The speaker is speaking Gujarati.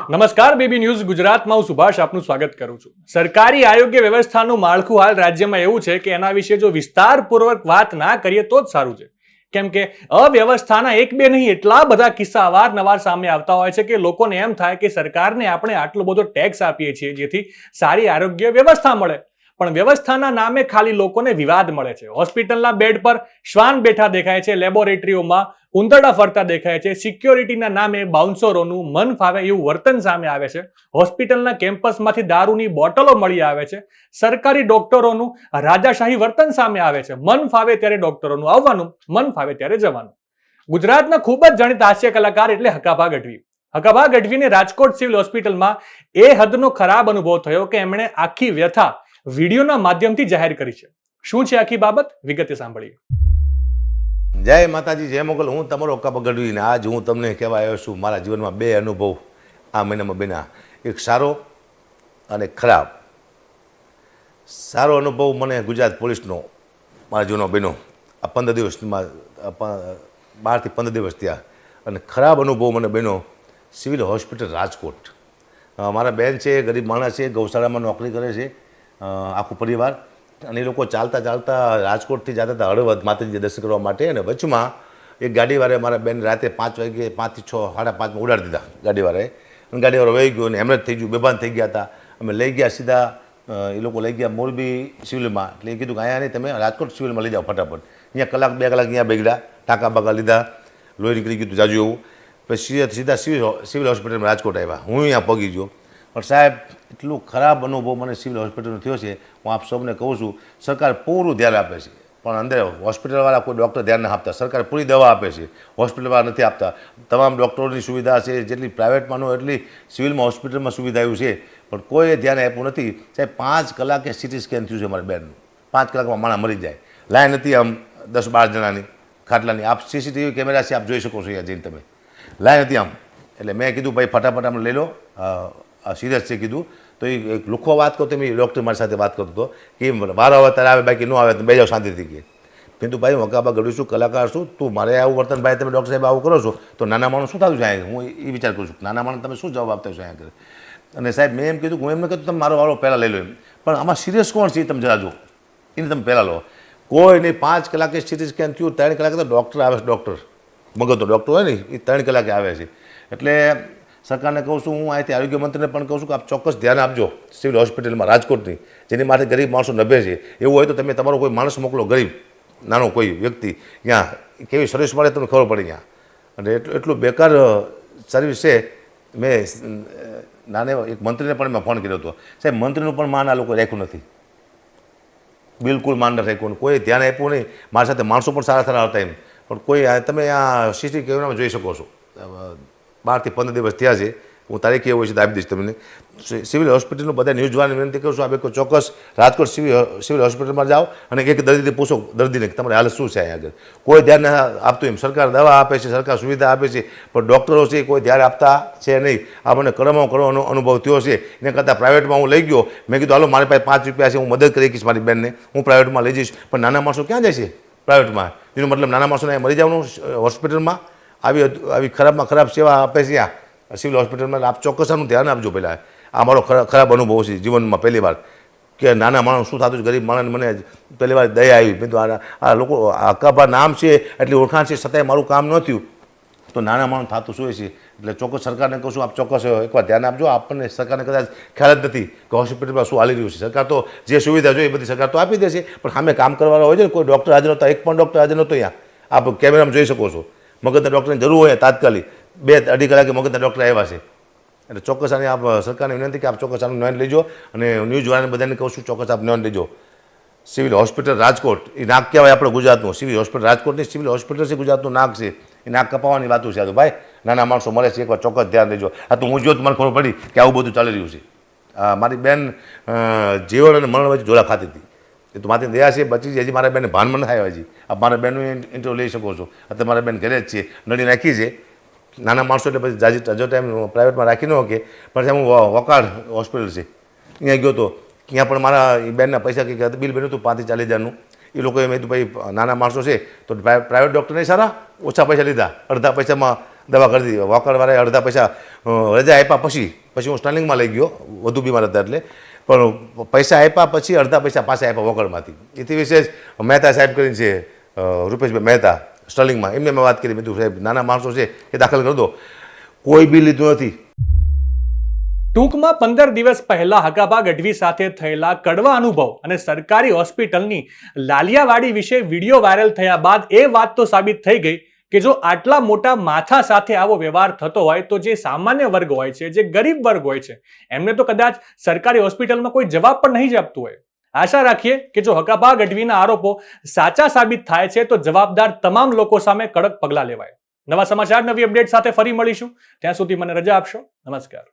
નમસ્કાર બેબી ન્યૂઝ ગુજરાતમાં હું સુભાષ આપનું સ્વાગત કરું છું. સરકારી આરોગ્ય વ્યવસ્થાનું માળખું હાલ રાજ્યમાં એવું છે કે એના વિશે જો વિસ્તારપૂર્વક વાત ના કરીએ તો જ સારું છે. કેમ કે અવ્યવસ્થાના એક બે નહીં એટલા બધા કિસ્સા અવારનવાર સામે આવતા હોય છે કે લોકોને એમ થાય કે સરકારને આપણે આટલો બધો ટેક્સ આપીએ છીએ જેથી સારી આરોગ્ય વ્યવસ્થા મળે, પણ વ્યવસ્થાના નામે ખાલી લોકોને વિવાદ મળે છે. હોસ્પિટલના બેડ પર શ્વાન બેઠા દેખાય છે, લેબોરેટરીઓમાં ઉંદરડા ફરતા દેખાય છે, સિક્યોરિટીના નામે બાઉન્સરોનું મન ફાવે એવું વર્તન સામે આવે છે, હોસ્પિટલના કેમ્પસમાંથી દારૂની બોટલો મળી આવે છે, સરકારી ડોક્ટરોનું રાજાશાહી વર્તન સામે આવે છે, મન ફાવે ત્યારે ડોક્ટરોનું આવવાનું, મન ફાવે ત્યારે જવાનું. ગુજરાતના ખૂબ જ જાણીતા હાસ્ય કલાકાર એટલે હકાભા ગઢવી. હકાભા ગઢવીને રાજકોટ સિવિલ હોસ્પિટલમાં એ હદનો ખરાબ અનુભવ થયો કે એમણે આખી વ્યથા વિડીયોના માધ્યમથી જાહેર કરી છે. શું છે આખી બાબત, વિગતે સાંભળીએ. જય માતાજી, જય મોગલ. હું તમારો હકાભા ગઢવીને આજ હું તમને કહેવા આવ્યો છું મારા જીવનમાં બે અનુભવ આ મહિનામાં બન્યા, એક સારો અને ખરાબ. સારો અનુભવ મને ગુજરાત પોલીસનો મારા જીવનમાં બન્યો આ 15 દિવસમાં, 12 થી 15 દિવસ થયા. અને ખરાબ અનુભવ મને બન્યો સિવિલ હોસ્પિટલ રાજકોટ. મારા બેન છે, ગરીબ માણસ છે, ગૌશાળામાં નોકરી કરે છે, આખું પરિવાર. અને એ લોકો ચાલતા ચાલતા રાજકોટથી જતા હતા હળવદ માતાજી દર્શન કરવા માટે. અને વચમાં એક ગાડીવાળાએ મારા બેન રાતે 5 વાગે 5 થી 6, 5:30 ઉડાડી દીધા ગાડીવાળાએ. અને ગાડીવાળો વહી ગયો અને હેમરેજ થઈ ગયું, બેભાન થઈ ગયા હતા. અમે લઈ ગયા સીધા, એ લોકો લઈ ગયા મોરબી સિવિલમાં. એટલે એ કીધું કે અહીંયા નહીં, તમે રાજકોટ સિવિલમાં લઈ જાઓ ફટાફટ. અહીંયા કલાક 2 કલાક અહીંયા બેગડા, ટાંકા બાકા લીધા, લોહી નીકળી ગયું જાજુ એવું. પછી સીધા સિવિલ હોસ્પિટલમાં રાજકોટ આવ્યા. હું અહીંયા પગી ગયો. પણ સાહેબ, એટલું ખરાબ અનુભવ મને સિવિલ હોસ્પિટલનો થયો છે. હું આપ સૌને કહું છું, સરકાર પૂરું ધ્યાન આપે છે, પણ અંદર હોસ્પિટલવાળા કોઈ ડૉક્ટર ધ્યાન ના આપતા. સરકાર પૂરી દવા આપે છે, હોસ્પિટલવાળા નથી આપતા. તમામ ડૉક્ટરોની સુવિધા છે, જેટલી પ્રાઇવેટમાં ન એટલી સિવિલમાં હોસ્પિટલમાં સુવિધા આવ્યું છે, પણ કોઈએ ધ્યાન આપ્યું નથી. સાહેબ, 5 કલાકે સિટી સ્કેન થયું છે મારી બેનનું. 5 કલાકમાં માણસ મરી જાય. લાઈન હતી આમ 10-12 જણાની ખાટલાની. આપ સીસીટીવી કેમેરા છે, આપ જોઈ શકો છો અહીંયા જઈને તમે. લાઈન હતી આમ. એટલે મેં કીધું ભાઈ ફટાફટ આમ લઈ લો, સિરિયસ છે કીધું. તો એ એક લુખો વાત કરતો, મેં ડૉક્ટર મારી સાથે વાત કરતો હતો કે વારો આવે ત્યારે આવે, બાકી ન આવે તો બે જાઓ શાંતિથી કહે. કીધું ભાઈ, હું હકાભા ગઢવી છું, કલાકાર છું, તું મારે આવું વર્તન ભાઈ તમે ડૉક્ટર સાહેબ આવું કરો છો તો નાના માણસ શું થતું છે અહીંયા? હું એ વિચાર કરું છું, નાના માણસ તમે શું જવાબ આપતા છો અહીંયા? અને સાહેબ મેં એમ કીધું, હું એમ કીધું તમે મારો વારો પહેલાં લઈ લો એમ. પણ આમાં સિરિયસ કોણ છે એ તમે જરા જો, એને તમે પહેલાં લો. કોઈ નહીં, 5 કલાકે સિટી સ્કેન થયું, 3 કલાકે તો ડૉક્ટર આવે છે. ડૉક્ટર મગજનો ડૉક્ટર હોય ને એ 3 કલાકે આવે છે. એટલે સરકારને કહું છું, હું અહીંથી આરોગ્ય મંત્રીને પણ કહું છું કે આપ ચોક્કસ ધ્યાન આપજો સિવિલ હોસ્પિટલમાં રાજકોટની, જેની માટે ગરીબ માણસો નભે છે. એવું હોય તો તમે તમારો કોઈ માણસ મોકલો, ગરીબ નાનો કોઈ વ્યક્તિ, ત્યાં કેવી સર્વિસ મળે તમને ખબર પડે ત્યાં. અને એટલું બેકાર સર્વિસ છે. મેં નાને એક મંત્રીને પણ મેં ફોન કર્યો હતો. સાહેબ, મંત્રીનું પણ માન આ લોકો રાખ્યું નથી, બિલકુલ માન ન રાખ્યું, કોઈ ધ્યાન આપ્યું નહીં. મારી સાથે માણસો પણ સારા સારા હતા એમ, પણ કોઈ તમે આ સીસીટીવી કેમેરામાં જોઈ શકો છો. 12 થી 15 દિવસ થયા છે. હું તારીખ એવું હોય છે તો આપી દઈશ તમને. સિવિલ હોસ્પિટલનું બધા ન્યૂઝ જોવાની વિનંતી કરું છું. આપણે ચોક્કસ રાજકોટ સિવિલ હોસ્પિટલમાં જાઓ અને એક દર્દીને પૂછો, દર્દીને તમારે હાલ શું છે અહીંયા આગળ. કોઈ ધ્યાન ના આપતું એમ. સરકાર દવા આપે છે, સરકાર સુવિધા આપે છે, પણ ડૉક્ટરો છે કોઈ ધ્યાન આપતા છે નહીં. આ મને કડવાનો અનુભવ થયો છે. એને કરતાં પ્રાઇવેટમાં હું લઈ ગયો. મેં કીધું હાલો, મારી પાસે 5 રૂપિયા છે, હું મદદ કરી શકીશ મારી બેનને, હું પ્રાઇવેટમાં લઈ જઈશ. પણ નાના માણસો ક્યાં જાય છે પ્રાઇવેટમાં? એનો મતલબ નાના માણસોને મરી જવાનું હોસ્પિટલમાં? આવી ખરાબમાં ખરાબ સેવા આપે છે આ સિવિલ હોસ્પિટલમાં. આપ ચોક્કસ આનું ધ્યાન આપજો. પહેલાં આ મારો ખરાબ અનુભવ છે જીવનમાં પહેલી વાર કે નાના માણસ શું થતું છે. ગરીબ માણસને મને પહેલી વાર દયા આવી. મેં તો આ લોકો હકાભા નામ છે એટલી ઓળખાણ છે, છતાંય મારું કામ ન થયું તો નાના માણસ થતું શું છે. એટલે ચોક્કસ સરકારને કહું છું, આપ ચોક્કસ એકવાર ધ્યાન આપજો. આપણને સરકારને કદાચ ખ્યાલ જ નથી કે હોસ્પિટલમાં શું હાલી રહ્યું છે. સરકાર તો જે સુવિધા જોઈએ એ બધી સરકાર તો આપી દેશે, પણ સામે કામ કરવાના હોય છે ને. કોઈ ડૉક્ટર હાજર નહોતા, એક પણ ડૉક્ટર હાજર નહોતો અહીંયા. આપ કેમેરામાં જોઈ શકો છો. મગજના ડૉક્ટરની જરૂર હોય તાત્કાલિક 2-2.5 કલાકે મગજના ડૉક્ટર આવ્યા છે. એટલે ચોક્કસ આને આપ સરકારને વિનંતી કે આપ ચોક્કસ આનું નોંધ લેજો. અને ન્યૂઝવાળાને બધાને કહું છું, ચોક્કસ આપ નોંધ લેજો. સિવિલ હોસ્પિટલ રાજકોટ એ નાક કહેવાય આપણે ગુજરાતનું. સિવિલ હોસ્પિટલ રાજકોટની સિવિલ હોસ્પિટલ છે, ગુજરાતનું નાક છે. એ નાક કપાવવાની વાતું છે. તો ભાઈ, નાના માણસો મળે છે, એકવાર ચોક્કસ ધ્યાન દેજો. આ તો હું જો મને ખબર પડી કે આવું બધું ચાલી રહ્યું છે. મારી બેન જીવન અને મરણ વચ્ચે ઝોલા ખાતી હતી. એ તો મારી દયા છે, બચી છે. હજી મારા બેનને ભાનમાં નથી આવ્યા. હજી આપ મારા બેનનું ઇન્ટરવ્યૂ લઈ શકો છો. અત્યારે મારા બેન ઘરે જ છે, નળી નાખી છે. નાના માણસો એટલે પછી જાજી હજો ટાઈમ પ્રાઇવેટમાં રાખી ન શકે. પણ હું વકાળ હોસ્પિટલ છે ત્યાં ગયો હતો. ત્યાં પણ મારા બેનના પૈસા કંઈક બિલ બન્યું હતું 35-40 હજારનું. એ લોકોએ મેં કીધું ભાઈ નાના માણસો છે તો પ્રાઇવેટ ડૉક્ટર નહીં સારા, ઓછા પૈસા લીધા, અડધા પૈસામાં દવા કરી દીધી. વોકરવાળાએ અડધા પૈસા રજા આપ્યા પછી હું સ્ટર્લિંગમાં લઈ ગયો, વધુ બીમાર હતા એટલે, પણ પૈસા આપ્યા પછી અડધા પૈસા પાછા આપ્યા વોકરમાંથી. એથી વિશેષ મહેતા સાહેબ કરીને છે, રૂપેશભાઈ મહેતા સ્ટર્લિંગમાં, એમને મેં વાત કરી, મેં કીધું સાહેબ નાના માણસો છે એ દાખલ કરી દો, કોઈ બી લીધું નથી. ટૂંકમાં 15 દિવસ પહેલા હકાભા ગઢવી સાથે થયેલા કડવા અનુભવ અને સરકારી હોસ્પિટલની લાલિયાવાડી વિશે વિડીયો વાયરલ થયા બાદ એ વાત તો સાબિત થઈ ગઈ કે જો આટલા મોટા માથા સાથે આવો વ્યવહાર થતો હોય તો જે સામાન્ય વર્ગ હોય છે, જે ગરીબ વર્ગ હોય છે, એમને તો કદાચ સરકારી હોસ્પિટલમાં કોઈ જવાબ પણ નહીં જ આપતું હોય. આશા રાખીએ કે જો હકાભા ગઢવીના આરોપો સાચા સાબિત થાય છે તો જવાબદાર તમામ લોકો સામે કડક પગલાં લેવાય. નવા સમાચાર, નવી અપડેટ સાથે ફરી મળીશું. ત્યાં સુધી મને રજા આપશો. નમસ્કાર.